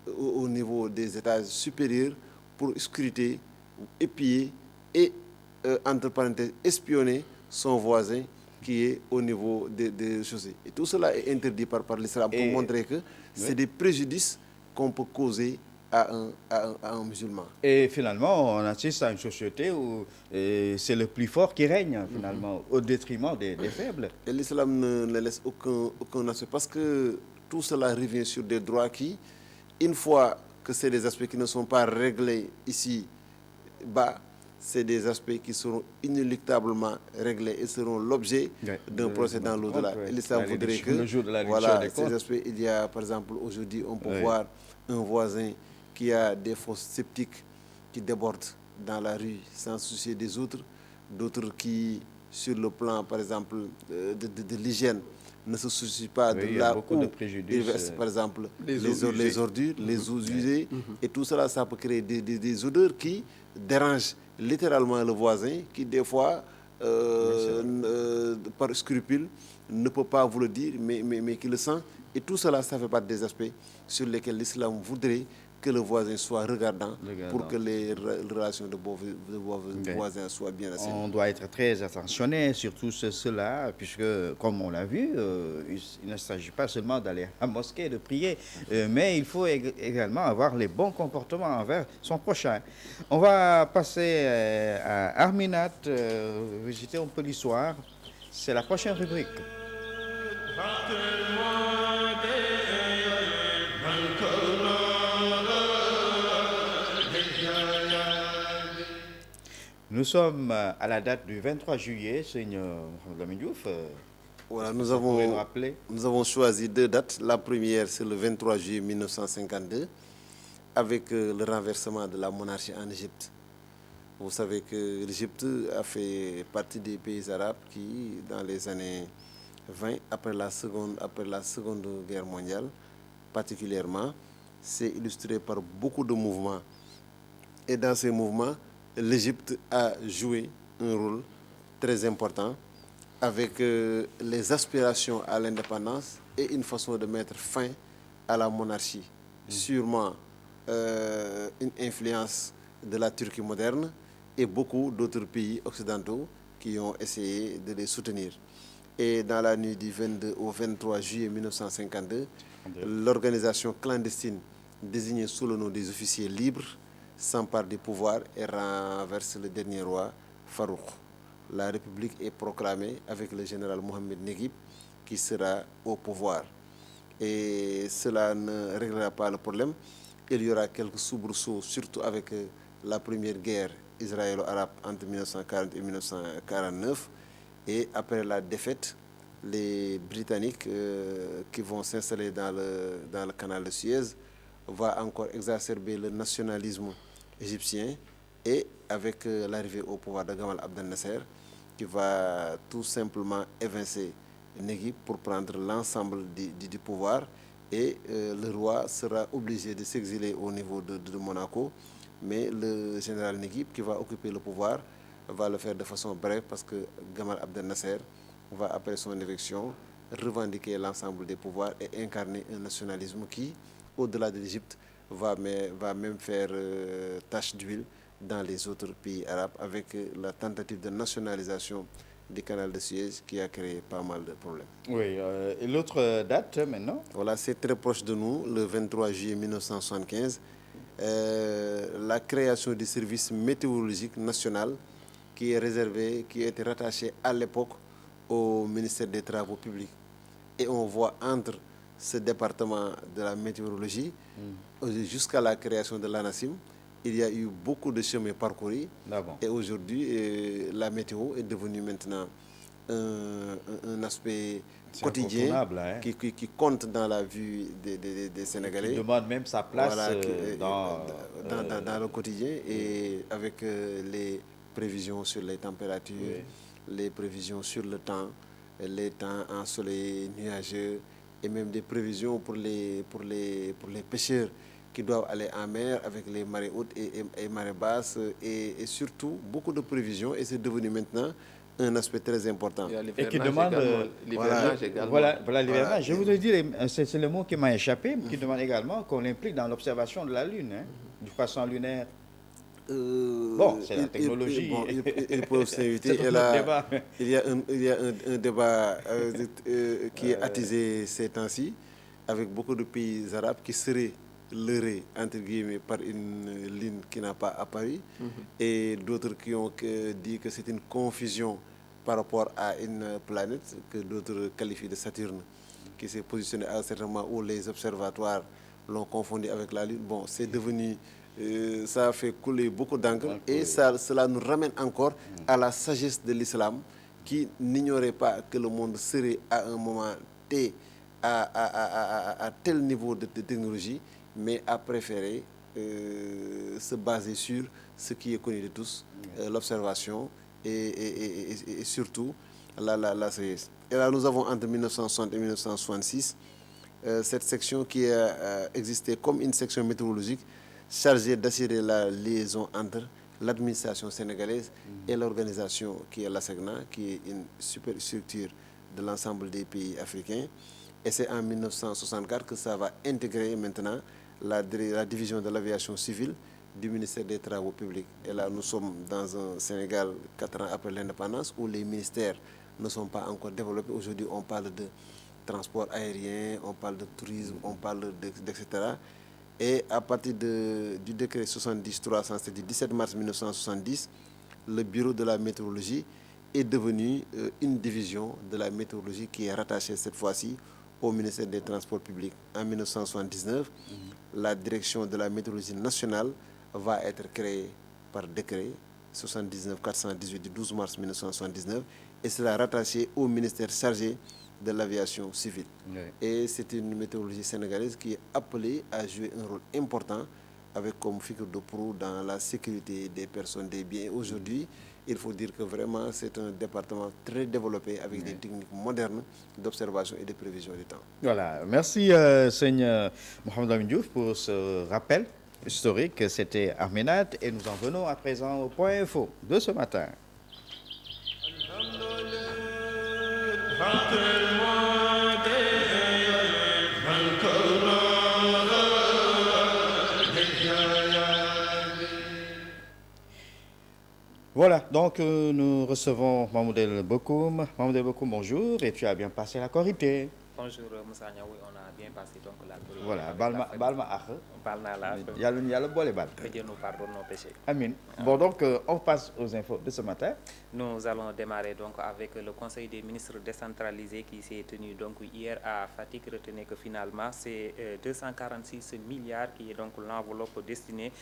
au niveau des étages supérieurs pour scruter, épier et, entre parenthèses, espionner son voisin qui est au niveau des chaussées. Et tout cela est interdit par l'islam pour montrer que c'est des préjudices qu'on peut causer à un musulman. Et finalement, on assiste à une société où c'est le plus fort qui règne, finalement, au détriment des faibles. Et l'islam ne laisse aucun aspect, parce que tout cela revient sur des droits qui, une fois que c'est des aspects qui ne sont pas réglés ici bas, c'est des aspects qui seront inéluctablement réglés et seront l'objet d'un procès dans l'au-delà. Et l'islam voudrait que, ces aspects, il y a, par exemple, aujourd'hui, on peut voir un voisin qui a des fosses septiques qui débordent dans la rue sans se soucier des autres, d'autres qui, sur le plan, par exemple, de l'hygiène, ne se soucient pas de là où il reste, par exemple, les ordures, les eaux usées, et tout cela, ça peut créer des odeurs qui dérangent littéralement le voisin, qui des fois, par scrupule, ne peut pas vous le dire, mais qui le sent. Et tout cela, ça fait partie des aspects sur lesquels l'islam voudrait que le voisin soit regardant pour que les relations de voisins soient bien assainies. On doit être très attentionné sur tout cela, puisque, comme on l'a vu, il ne s'agit pas seulement d'aller à la mosquée, de prier, mais il faut également avoir les bons comportements envers son prochain. On va passer à Arminat, visiter un peu l'histoire. C'est la prochaine rubrique. Nous sommes à la date du 23 juillet, Seigneur Mohamed Lamine Diouf. Voilà, nous avons choisi deux dates. La première, c'est le 23 juillet 1952, avec le renversement de la monarchie en Égypte. Vous savez que l'Égypte a fait partie des pays arabes qui, dans les années 20, après la seconde guerre mondiale, particulièrement, s'est illustré par beaucoup de mouvements. Et dans ces mouvements, l'Égypte a joué un rôle très important avec les aspirations à l'indépendance et une façon de mettre fin à la monarchie. Sûrement une influence de la Turquie moderne et beaucoup d'autres pays occidentaux qui ont essayé de les soutenir. Et dans la nuit du 22 au 23 juillet 1952, l'organisation clandestine désignée sous le nom des officiers libres s'empare du pouvoir et renverse le dernier roi, Farouk. La République est proclamée avec le général Mohamed Neguib qui sera au pouvoir. Et cela ne réglera pas le problème. Il y aura quelques soubresauts, surtout avec la première guerre israélo-arabe entre 1940 et 1949. Et après la défaite, les Britanniques qui vont s'installer dans le canal de Suez vont encore exacerber le nationalisme égyptien, et avec l'arrivée au pouvoir de Gamal Abdel Nasser, qui va tout simplement évincer Negip pour prendre l'ensemble du pouvoir. Et le roi sera obligé de s'exiler au niveau de Monaco. Mais le général Negip, qui va occuper le pouvoir, va le faire de façon brève parce que Gamal Abdel Nasser va, après son élection, revendiquer l'ensemble des pouvoirs et incarner un nationalisme qui, au-delà de l'Égypte, va même faire tache d'huile dans les autres pays arabes avec la tentative de nationalisation du canal de Suez qui a créé pas mal de problèmes. Oui, et l'autre date maintenant? Voilà, c'est très proche de nous, le 23 juillet 1975, la création du service météorologique national qui est réservé, qui était rattaché à l'époque au ministère des Travaux publics. Et on voit entre ce département de la météorologie jusqu'à la création de l'ANACIM, il y a eu beaucoup de chemins parcourus. Et aujourd'hui, la météo est devenue maintenant un aspect quotidien qui compte dans la vie des Sénégalais. Qui demande même sa place dans le quotidien et avec les prévisions sur les températures, les prévisions sur le temps, les temps ensoleillés, nuageux et même des prévisions pour les pêcheurs qui doivent aller en mer avec les marées hautes et marées basses et surtout beaucoup de prévisions et c'est devenu maintenant un aspect très important. Et qui demande l'hivernage également. Voilà l'hivernage. Je voudrais dire, c'est le mot qui m'a échappé, qui demande également qu'on l'implique dans l'observation de la Lune, du croissant lunaire. Bon, c'est la technologie. Il peut s'inviter. Il y a un débat qui est attisé ces temps-ci avec beaucoup de pays arabes qui seraient leurrés, entre guillemets, par une ligne qui n'a pas apparu et d'autres qui ont dit que c'est une confusion par rapport à une planète que d'autres qualifient de Saturne qui s'est positionnée à un certain moment où les observatoires l'ont confondu avec la Lune. Bon, c'est devenu... ça a fait couler beaucoup d'encre et cela nous ramène encore à la sagesse de l'islam qui n'ignorait pas que le monde serait à un moment T à tel niveau de technologie, mais a préféré se baser sur ce qui est connu de tous, l'observation et surtout la sagesse. Et là, nous avons entre 1960 et 1966 cette section qui a existé comme une section météorologique chargée d'assurer la liaison entre l'administration sénégalaise et l'organisation qui est l'ASECNA, qui est une superstructure de l'ensemble des pays africains. Et c'est en 1964 que ça va intégrer maintenant la division de l'aviation civile du ministère des Travaux publics. Et là, nous sommes dans un Sénégal 4 ans après l'indépendance où les ministères ne sont pas encore développés. Aujourd'hui, on parle de transport aérien, on parle de tourisme, on parle etc. Et à partir du décret 70-307 du 17 mars 1970, le bureau de la météorologie est devenu une division de la météorologie qui est rattachée cette fois-ci au ministère des Transports publics. En 1979, la direction de la météorologie nationale va être créée par décret 79-418 du 12 mars 1979 et sera rattachée au ministère chargé de l'aviation civile. Oui. Et c'est une météorologie sénégalaise qui est appelée à jouer un rôle important avec comme figure de proue dans la sécurité des personnes, des biens. Aujourd'hui, il faut dire que vraiment c'est un département très développé avec des techniques modernes d'observation et de prévision du temps. Voilà, merci Seigneur Mohamed Lamine Diouf pour ce rappel historique. C'était Ahmenad et nous en venons à présent au point info de ce matin. Voilà, donc nous recevons Mahmoud Bokoum. Mahmoud Bokoum, bonjour, et tu as bien passé la Korité. Bonjour Moussa Nia, oui, on a bien passé donc la Korité. Voilà, balma akh. Balna la. Yalla bolé bal. Que Dieu nous pardonne nos péchés. Amin. Bon, donc on passe aux infos de ce matin. Nous allons démarrer donc avec le Conseil des ministres décentralisé qui s'est tenu donc hier à Fatick. Retenez que finalement c'est 246 milliards qui est donc l'enveloppe destinée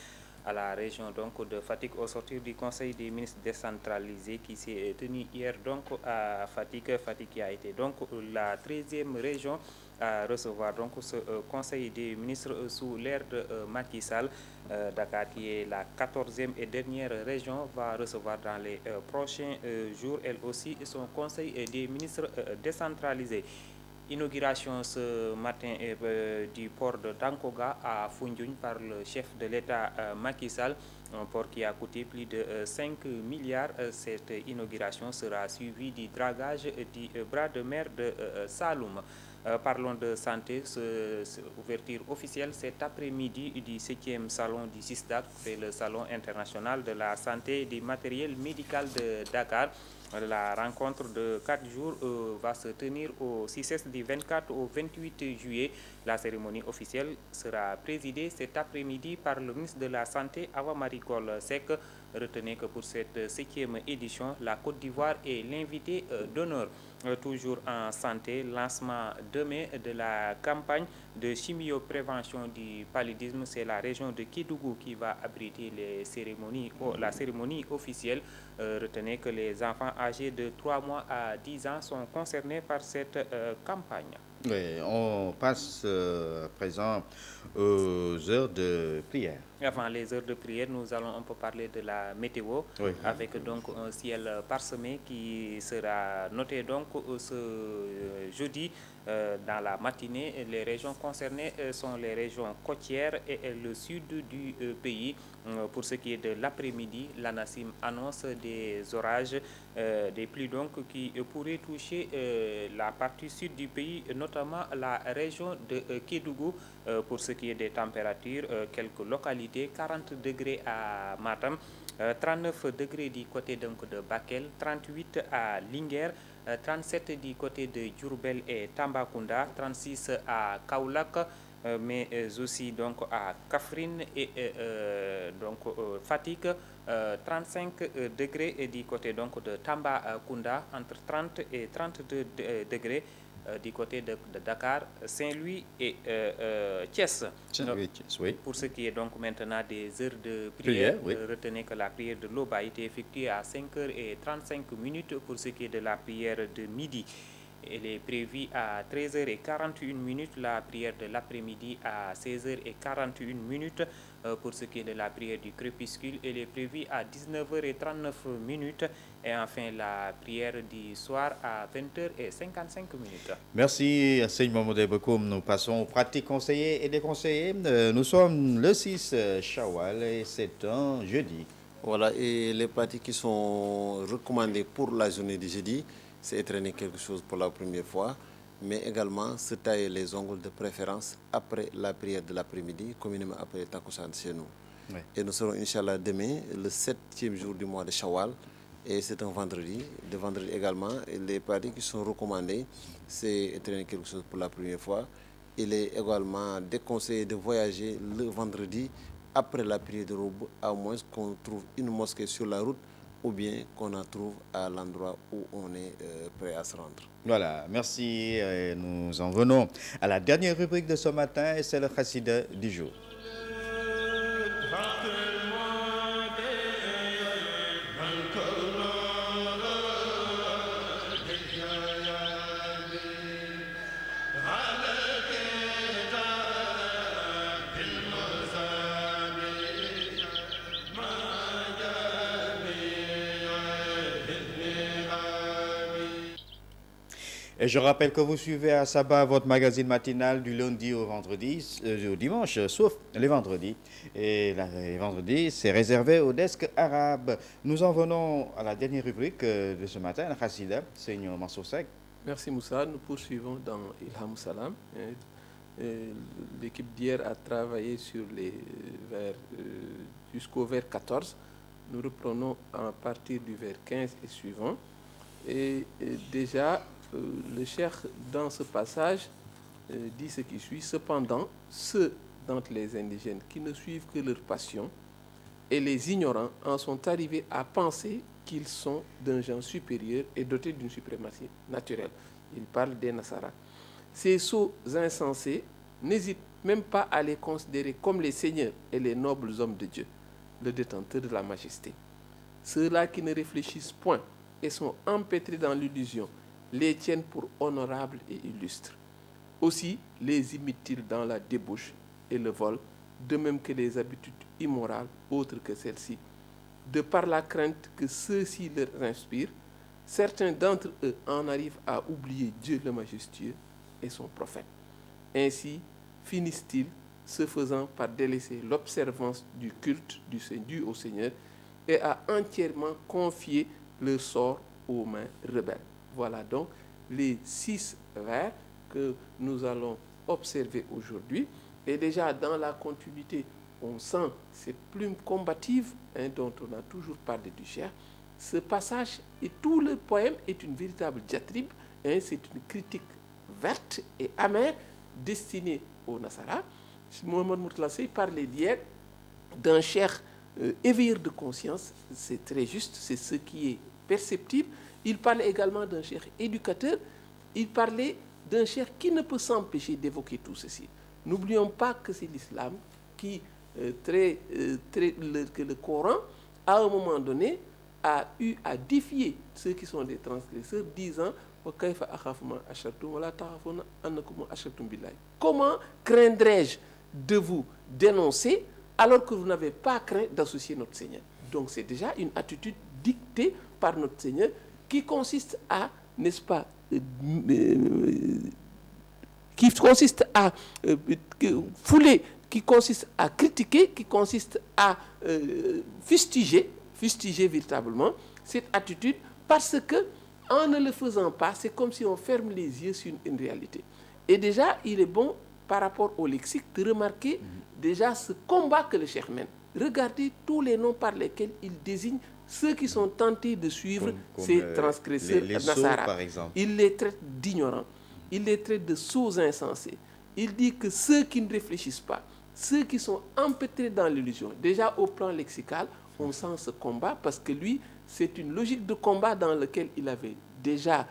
à la région donc de Fatick au sortir du Conseil des ministres décentralisé qui s'est tenu hier donc à Fatick. Fatick qui a été donc la 13e région à recevoir donc ce Conseil des ministres sous l'ère de Macky Sall. Dakar qui est la 14e et dernière région va recevoir dans les prochains jours elle aussi son Conseil des ministres décentralisé. Inauguration ce matin du port de Dankoga à Foundiougne par le chef de l'État Macky Sall, un port qui a coûté plus de 5 milliards. Cette inauguration sera suivie du dragage du bras de mer de Saloum. Parlons de santé, cette ouverture officielle cet après-midi du 7e salon du CISDAC, c'est le salon international de la santé et du matériel médical de Dakar. La rencontre de 4 jours va se tenir au CICES du 24 au 28 juillet. La cérémonie officielle sera présidée cet après-midi par le ministre de la Santé, Awa Marie Coll Seck. Retenez que pour cette 7e édition, la Côte d'Ivoire est l'invité d'honneur. Toujours en santé, lancement demain de la campagne de chimioprévention du paludisme. C'est la région de Kédougou qui va abriter la cérémonie officielle. Retenez que les enfants âgés de 3 mois à 10 ans sont concernés par cette campagne. Oui, on passe à présent aux heures de prière. Avant les heures de prière, nous allons un peu parler de la météo, Oui. avec donc un ciel parsemé qui sera noté donc ce jeudi dans la matinée. Les régions concernées sont les régions côtières et le sud du pays. Pour ce qui est de l'après-midi, l'ANACIM annonce des orages, des pluies donc qui pourraient toucher la partie sud du pays, notamment la région de Kédougou. Pour ce qui est des températures, quelques localités, 40 degrés à Matam, 39 degrés du côté donc de Bakel, 38 à Linguère, 37 du côté de Diourbel et Tambacounda, 36 à Kaolack, mais aussi donc à Kaffrine et donc Fatick, 35 degrés du côté donc de Tambacounda, entre 30 et 32 degrés du côté de Dakar, Saint-Louis et Thiès. Oui. Pour ce qui est donc maintenant des heures de prière, Oui. retenez que la prière de l'aube a été effectuée à 5h35 pour ce qui est de la prière de midi. Elle est prévue à 13h41, la prière de l'après-midi à 16h41. Pour ce qui est de la prière du crépuscule, elle est prévue à 19h39 et enfin la prière du soir à 20h55. Merci, Seigne Mamoudé Bekoum. Nous passons aux pratiques conseillers et déconseillés. Nous sommes le 6 Shawwal et c'est un jeudi. Voilà, et les pratiques qui sont recommandées pour la journée du jeudi, c'est étreiner quelque chose pour la première fois, mais également se tailler les ongles de préférence après la prière de l'après-midi, communément après Takussan chez nous. Oui. Et nous serons, Inch'Allah, demain, le 7e jour du mois de Shawwal, et c'est un vendredi. De vendredi également, et les pratiques qui sont recommandées, c'est étreiner quelque chose pour la première fois. Il est également déconseillé de voyager le vendredi après la prière de l'aube, à moins qu'on trouve une mosquée sur la route ou bien qu'on en trouve à l'endroit où on est prêt à se rendre. Voilà, merci. Nous en venons à la dernière rubrique de ce matin et c'est le Chassida du jour. Et je rappelle que vous suivez à Sabah votre magazine matinal du lundi au vendredi, au dimanche, sauf les vendredis. Et les vendredis, c'est réservé au desk arabe. Nous en venons à la dernière rubrique de ce matin, la Chassida, Seigneur Mansour Seck. Merci Moussa. Nous poursuivons dans Ilham Salam. L'équipe d'hier a travaillé sur jusqu'au vers 14. Nous reprenons à partir du vers 15 et suivant. Et déjà, le cheikh, dans ce passage, dit ce qui suit. Cependant, ceux d'entre les indigènes qui ne suivent que leur passion et les ignorants en sont arrivés à penser qu'ils sont d'un genre supérieur et dotés d'une suprématie naturelle. Il parle des Nasara. Ces sots insensés n'hésitent même pas à les considérer comme les seigneurs et les nobles hommes de Dieu. le détenteur de la majesté. Ceux-là qui ne réfléchissent point et sont empêtrés dans l'illusion les tiennent pour honorables et illustres. Aussi les imitent-ils dans la débauche et le vol, de même que les habitudes immorales autres que celles-ci. De par la crainte que ceux-ci leur inspirent, certains d'entre eux en arrivent à oublier Dieu le majestueux et son prophète. Ainsi finissent-ils, ce faisant, par délaisser l'observance du culte dû au Seigneur et à entièrement confier leur sort aux mains rebelles. Voilà donc les 6 vers que nous allons observer aujourd'hui. Et déjà dans la continuité, on sent cette plume combative dont on a toujours parlé du Cheikh. Ce passage et tout le poème est une véritable diatribe, c'est une critique verte et amère destinée aux Nasara. Mohamed Mourtala Sey parlait d'hier d'un cheikh éveilleur de conscience, c'est très juste, c'est ce qui est perceptible. Il parlait également d'un cheikh éducateur, il parlait d'un cheikh qui ne peut s'empêcher d'évoquer tout ceci. N'oublions pas que c'est l'islam qui, que le Coran, à un moment donné, a eu à défier ceux qui sont des transgresseurs, disant comment craindrais-je de vous dénoncer alors que vous n'avez pas craint d'associer notre Seigneur? Donc c'est déjà une attitude dictée par notre Seigneur qui consiste à, n'est-ce pas, qui consiste à fouler, qui consiste à critiquer, qui consiste à fustiger véritablement cette attitude, parce que en ne le faisant pas, c'est comme si on ferme les yeux sur une réalité. Et déjà, il est bon, par rapport au lexique, de remarquer déjà ce combat que le cheikh mène. Regardez tous les noms par lesquels il désigne ceux qui sont tentés de suivre ces transgresseurs Nasara. Par exemple. Il les traite d'ignorants, il les traite de sots insensés. Il dit que ceux qui ne réfléchissent pas, ceux qui sont empêtrés dans l'illusion, déjà au plan lexical, on sent ce combat parce que lui, c'est une logique de combat dans laquelle il avait déjà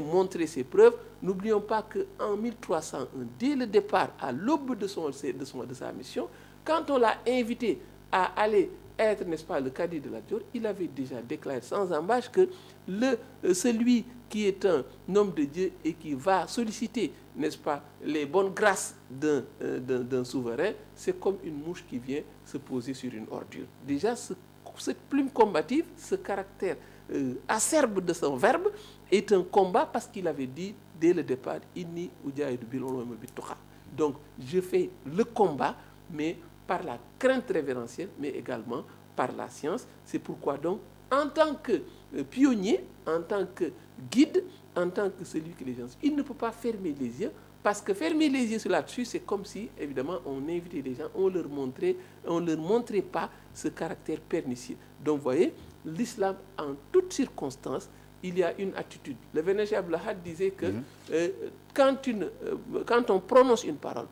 montré ses preuves. N'oublions pas qu'en 1301, dès le départ, à l'aube de sa mission, quand on l'a invité à aller être, n'est-ce pas, le cadi de la Dior, il avait déjà déclaré sans embâche que celui qui est un homme de Dieu et qui va solliciter, n'est-ce pas, les bonnes grâces d'un souverain, c'est comme une mouche qui vient se poser sur une ordure. Déjà, cette plume combative, ce caractère acerbe de son verbe est un combat parce qu'il avait dit dès le départ inni ujahidu bil ulumi bit tuqa. Donc je fais le combat, mais par la crainte révérentielle, mais également par la science. C'est pourquoi donc, en tant que pionnier, en tant que guide, en tant que celui qui les gens, il ne peut pas fermer les yeux, parce que fermer les yeux sur là-dessus, c'est comme si, évidemment, on invitait les gens, on leur montrait pas ce caractère pernicieux. Donc, vous voyez, l'islam, en toutes circonstances, il y a une attitude. Le Vénéré Abdulahad disait que quand on prononce une parole,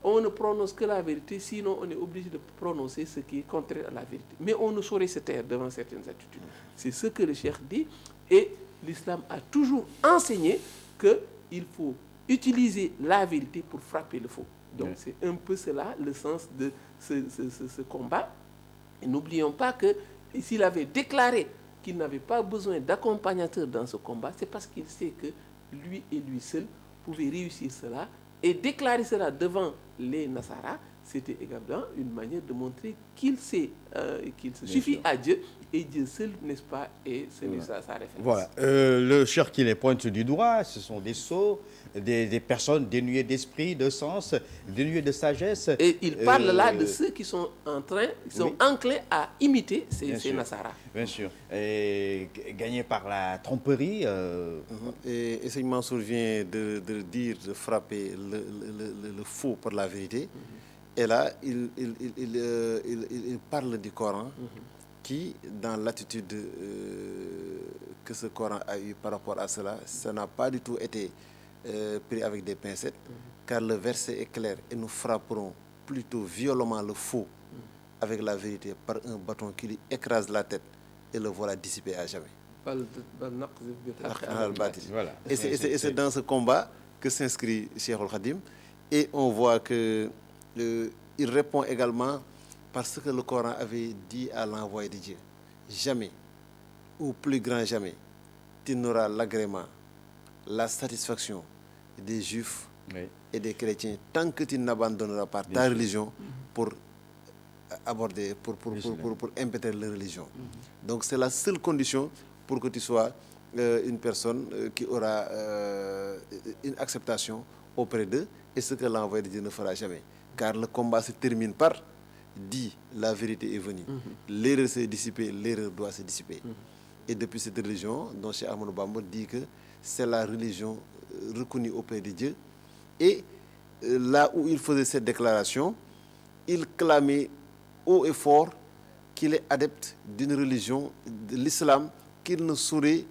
on ne prononce que la vérité, sinon on est obligé de prononcer ce qui est contraire à la vérité. Mais on ne saurait se taire devant certaines attitudes. C'est ce que le cheikh dit, et l'islam a toujours enseigné qu'il faut utiliser la vérité pour frapper le faux. Donc c'est un peu cela le sens de ce combat. Et n'oublions pas que s'il avait déclaré qu'il n'avait pas besoin d'accompagnateur dans ce combat, c'est parce qu'il sait que lui et lui seul pouvaient réussir cela. Et déclarer cela devant les Nasara, c'était également une manière de montrer qu'il se suffit à Dieu, et Dieu seul, n'est-ce pas, et c'est sa référence. Voilà. Le cheikh qui les pointe du doigt, ce sont des sots, des personnes dénuées d'esprit, de sens, dénuées de sagesse. Et il parle là de ceux qui sont enclins à imiter ces Nasara. Bien sûr. Et gagnés par la tromperie. Et Seigneur Mansour vient de dire, de frapper le faux par la vérité. Et là, il parle du Coran qui, dans l'attitude que ce Coran a eu par rapport à cela, ça n'a pas du tout été pris avec des pincettes, car le verset est clair et nous frapperons plutôt violemment le faux avec la vérité par un bâton qui lui écrase la tête et le voilà dissipé à jamais. Voilà. Et c'est dans ce combat que s'inscrit Cheikh Al Khadim, et on voit que il répond également parce que le Coran avait dit à l'envoyé de Dieu, jamais, ou plus grand jamais, tu n'auras l'agrément, la satisfaction des Juifs et des chrétiens tant que tu n'abandonneras pas ta religion pour aborder, pour impétrer leur religion. Donc c'est la seule condition pour que tu sois une personne qui aura une acceptation auprès d'eux, et ce que l'envoyé de Dieu ne fera jamais. Car le combat se termine par dit la vérité est venue. L'erreur s'est dissipée, l'erreur doit se dissiper. Et depuis cette religion, dont Cheikh Ahmadou Bamba dit que c'est la religion reconnue auprès de Dieu. Et là où il faisait cette déclaration, il clamait haut et fort qu'il est adepte d'une religion, de l'islam, qu'il ne saurait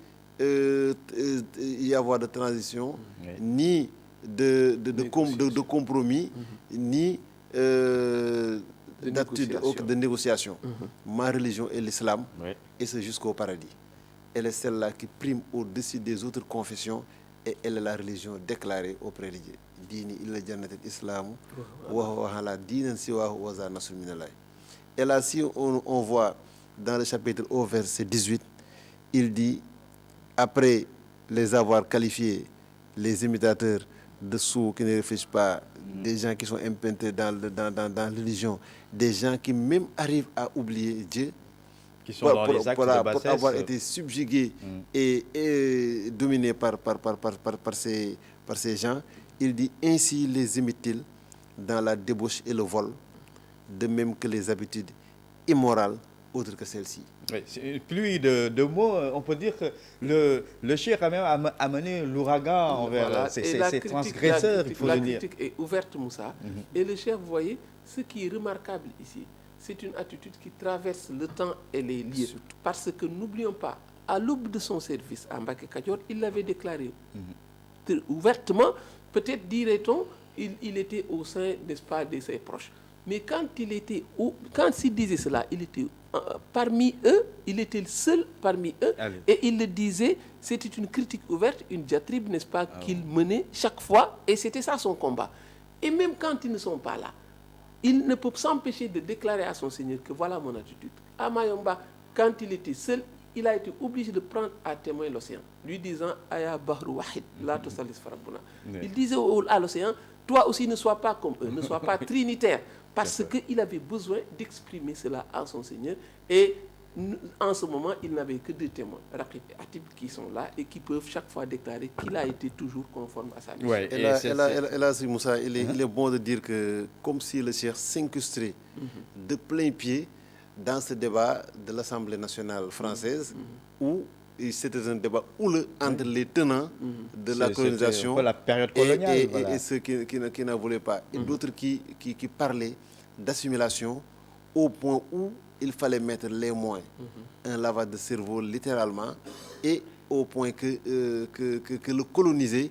y avoir de transition, ni de compromis, ni de négociation. Ma religion est l'islam, et c'est jusqu'au paradis. Elle est celle-là qui prime au-dessus des autres confessions, et elle est la religion déclarée auprès de Dieu. Dini illa jannat al-islam wa huwa ala dinan siwahu wa za nasrun minallah. Et là, si on voit dans le chapitre au verset 18, il dit, après les avoir qualifiés, les imitateurs de sourds qui ne réfléchissent pas, des gens qui sont impénétrés dans la religion, des gens qui même arrivent à oublier Dieu, qui sont dans les actes de bassesse, pour avoir été subjugués et dominés par ces gens, il dit, ainsi les imite-t-il dans la débauche et le vol, de même que les habitudes immorales autres que celles-ci. Oui, c'est une pluie de mots. On peut dire que le cheikh a même amené l'ouragan envers ces transgresseurs, il faut le dire. La critique est ouverte, Moussa. Et le cheikh, vous voyez, ce qui est remarquable ici, c'est une attitude qui traverse le temps et les lieux. Parce que n'oublions pas, à l'aube de son service à Mbacké Kadior, il l'avait déclaré ouvertement. Peut-être dirait-on, il était au sein, n'est-ce pas, de ses proches. Mais quand il disait cela, il était parmi eux, il était le seul parmi eux. Allez. Et il le disait, c'était une critique ouverte, une diatribe, n'est-ce pas, qu'il menait chaque fois, et c'était ça son combat. Et même quand ils ne sont pas là, il ne peut s'empêcher de déclarer à son Seigneur que voilà mon attitude. À Mayomba, quand il était seul, il a été obligé de prendre à témoin l'océan, lui disant Aya Bahru Wahid, la Tosalis Farabuna. Il disait à l'océan, toi aussi ne sois pas comme eux, ne sois pas trinitaire, parce qu'il avait besoin d'exprimer cela à son Seigneur. Et en ce moment, il n'avait que deux témoins, Raqib et Atib, qui sont là et qui peuvent chaque fois déclarer qu'il a été toujours conforme à sa mission. Ouais, et là, Moussa, il est bon de dire que, comme si le Cheikh s'incrustait de plein pied dans ce débat de l'Assemblée nationale française, où c'était un débat houleux entre les tenants de la colonisation la période coloniale, et ceux qui n'en voulaient pas. Et d'autres qui parlaient d'assimilation au point où il fallait mettre les moyens, un lavage de cerveau littéralement, et au point que le colonisé,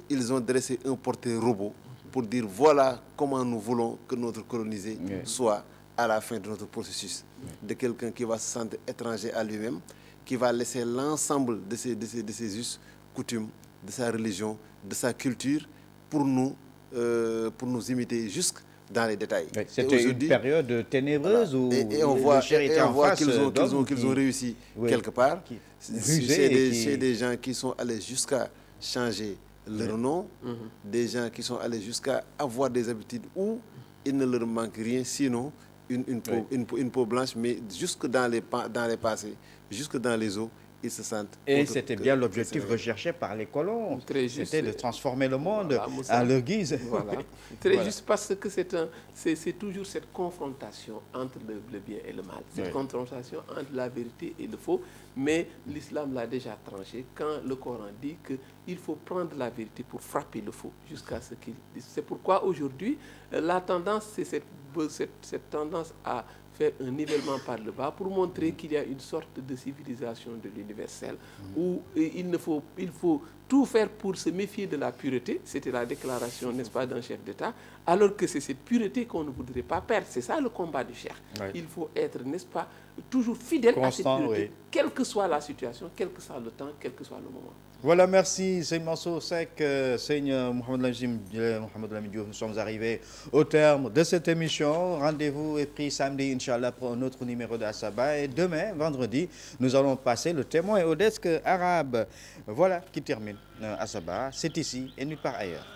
ils ont dressé un portrait robot pour dire voilà comment nous voulons que notre colonisé soit à la fin de notre processus, de quelqu'un qui va se sentir étranger à lui-même, qui va laisser l'ensemble de ses us, coutumes, de sa religion, de sa culture, pour nous imiter jusque dans les détails. Oui, c'était une période ténébreuse où et on voit qu'ils ont réussi quelque part. C'est des gens qui sont allés jusqu'à changer leur nom, des gens qui sont allés jusqu'à avoir des habitudes où il ne leur manque rien, sinon une peau blanche, mais jusque dans les passés, jusque dans les eaux, ils se sentent... Et c'était bien l'objectif recherché par les colons. C'était de transformer le monde à leur guise. Voilà. Très juste, parce que c'est toujours cette confrontation entre le bien et le mal. Cette confrontation entre la vérité et le faux. Mais l'islam l'a déjà tranché quand le Coran dit qu'il faut prendre la vérité pour frapper le faux jusqu'à ce qu'il dise. C'est pourquoi aujourd'hui, la tendance, c'est cette tendance à faire un nivellement par le bas pour montrer qu'il y a une sorte de civilisation de l'universel où il faut tout faire pour se méfier de la pureté. C'était la déclaration, n'est-ce pas, d'un chef d'État, alors que c'est cette pureté qu'on ne voudrait pas perdre. C'est ça le combat du cheikh. Il faut être, n'est-ce pas, toujours fidèle à cette Constant, priorité, oui. quelle que soit la situation, quel que soit le temps, quel que soit le moment. Voilà, merci Seigne Mansour Seck, Seigne Mohamed Lamine Diouf. Nous sommes arrivés au terme de cette émission. Rendez-vous est pris samedi, Inch'Allah, pour un autre numéro d'Asaba. Et demain, vendredi, nous allons passer le témoin au desk arabe. Voilà qui termine Asaba. C'est ici et nulle part ailleurs.